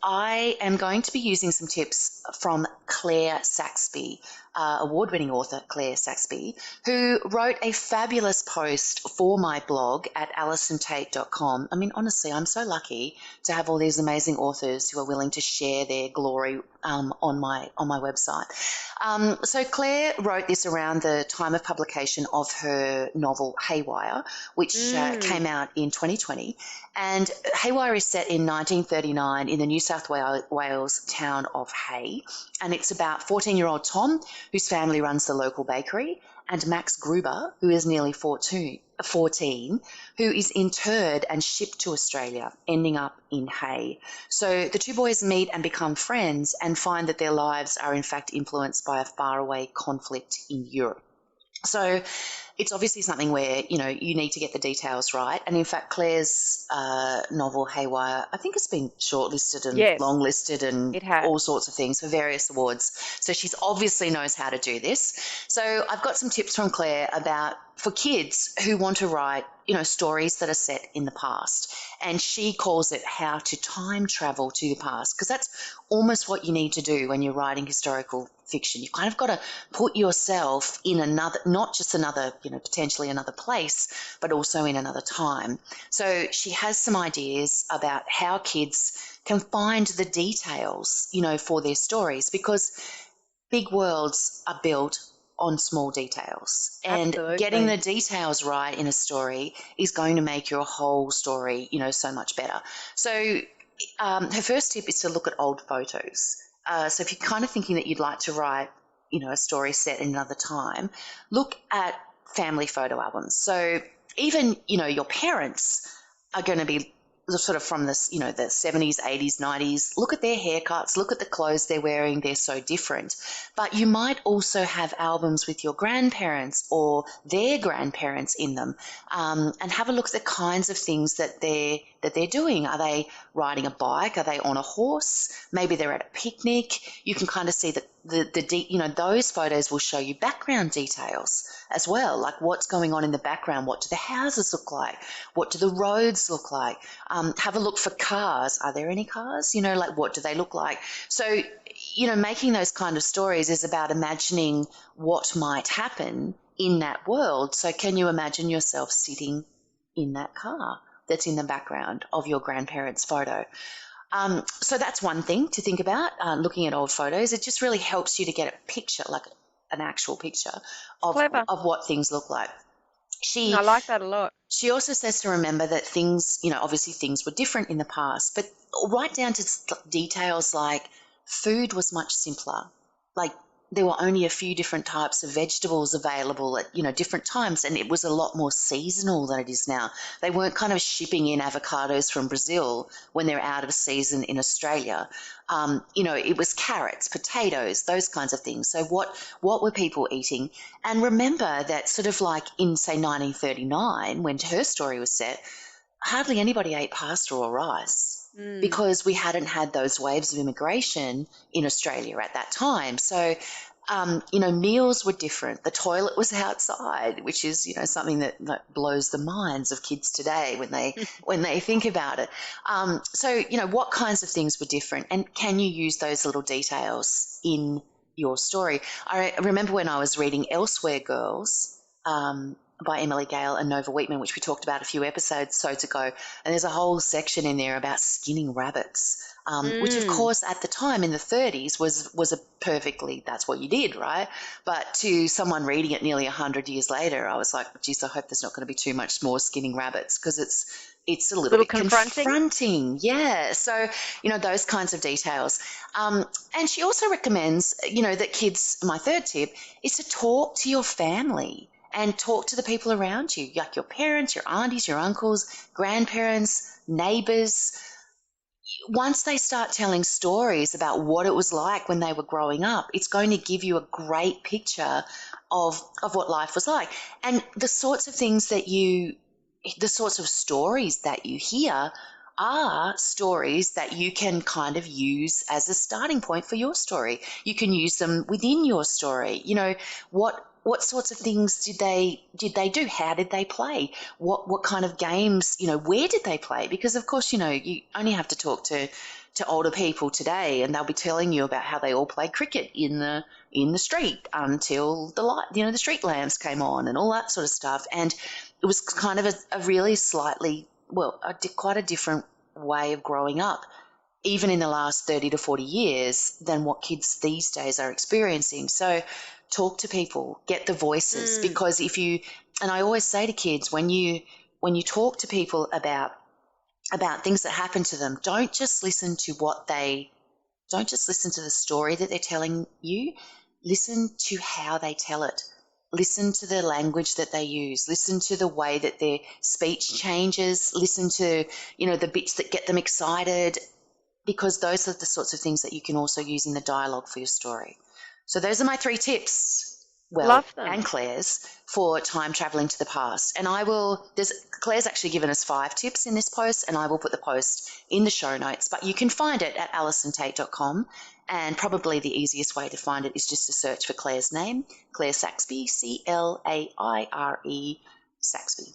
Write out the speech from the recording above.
I am going to be using some tips from Claire Saxby, award-winning author Claire Saxby, who wrote a fabulous post for my blog at AllisonTait.com. I mean, honestly, I'm so lucky to have all these amazing authors who are willing to share their glory on my website. So Claire wrote this around the time of publication of her novel Haywire, which came out in 2020. And Haywire is set in 1939 in the New South Wales town of Hay. And it's about 14-year-old Tom, whose family runs the local bakery, and Max Gruber, who is nearly 14, who is interred and shipped to Australia, ending up in Hay. So the two boys meet and become friends and find that their lives are in fact influenced by a faraway conflict in Europe. So it's obviously something where, you need to get the details right. And in fact, Claire's novel Haywire, I think it's been shortlisted and longlisted and all sorts of things for various awards. So she's obviously knows how to do this. So I've got some tips from Claire for kids who want to write, stories that are set in the past. And she calls it how to time travel to the past, because that's almost what you need to do when you're writing historical fiction. You've kind of got to put yourself in another, not just another, potentially another place, but also in another time. So she has some ideas about how kids can find the details, for their stories, because big worlds are built on small details. And getting the details right in a story is going to make your whole story, so much better. So her first tip is to look at old photos. So if you're kind of thinking that you'd like to write, a story set in another time, look at family photo albums. So even, your parents are going to be sort of from this, the 70s, 80s, 90s. Look at their haircuts, look at the clothes they're wearing. They're so different. But you might also have albums with your grandparents or their grandparents in them, and have a look at the kinds of things that they're doing. Are they riding a bike? Are they on a horse? Maybe they're at a picnic. You can kind of see that those photos will show you background details as well, like what's going on in the background. What do the houses look like? What do the roads look like? Have a look for cars. Are there any cars? Like what do they look like? So, making those kind of stories is about imagining what might happen in that world. So can you imagine yourself sitting in that car that's in the background of your grandparents' photo? So that's one thing to think about, looking at old photos. It just really helps you to get a picture, like an actual picture of what things look like. I like that a lot. She also says to remember that things, obviously things were different in the past, but right down to details like food was much simpler. Like there were only a few different types of vegetables available at, different times, and it was a lot more seasonal than it is now. They weren't kind of shipping in avocados from Brazil when they're out of season in Australia. It was carrots, potatoes, those kinds of things. So what were people eating? And remember that sort of like in, say, 1939, when her story was set, hardly anybody ate pasta or rice. Because we hadn't had those waves of immigration in Australia at that time. So, meals were different. The toilet was outside, which is, something that blows the minds of kids today when they think about it. So, what kinds of things were different, and can you use those little details in your story? I remember when I was reading Elsewhere Girls, by Emily Gale and Nova Wheatman, which we talked about a few episodes ago. And there's a whole section in there about skinning rabbits, which, of course, at the time in the 30s was a perfectly, that's what you did, right? But to someone reading it nearly 100 years later, I was like, geez, I hope there's not going to be too much more skinning rabbits, because it's a little bit confronting. Yeah. So, those kinds of details. And she also recommends, that kids, my third tip, is to talk to your family and talk to the people around you, like your parents, your aunties, your uncles, grandparents, neighbours. Once they start telling stories about what it was like when they were growing up, it's going to give you a great picture of what life was like. And the sorts of stories that you hear are stories that you can kind of use as a starting point for your story. You can use them within your story. What sorts of things did they do? How did they play? What kind of games, where did they play? Because, of course, you only have to talk to to older people today, and they'll be telling you about how they all played cricket in the street until the street lamps came on and all that sort of stuff. And it was kind of a really slightly, quite a different way of growing up, even in the last 30 to 40 years, than what kids these days are experiencing. So talk to people, get the voices, because and I always say to kids, when you talk to people about things that happen to them, don't just listen to the story that they're telling you. Listen to how they tell it. Listen to the language that they use. Listen to the way that their speech changes. Listen to, the bits that get them excited, because those are the sorts of things that you can also use in the dialogue for your story. So those are my 3 tips. Love them. And Claire's, for time traveling to the past. And Claire's actually given us 5 tips in this post, and I will put the post in the show notes, but you can find it at AllisonTait.com, and probably the easiest way to find it is just to search for Claire's name, Claire Saxby, Claire Saxby.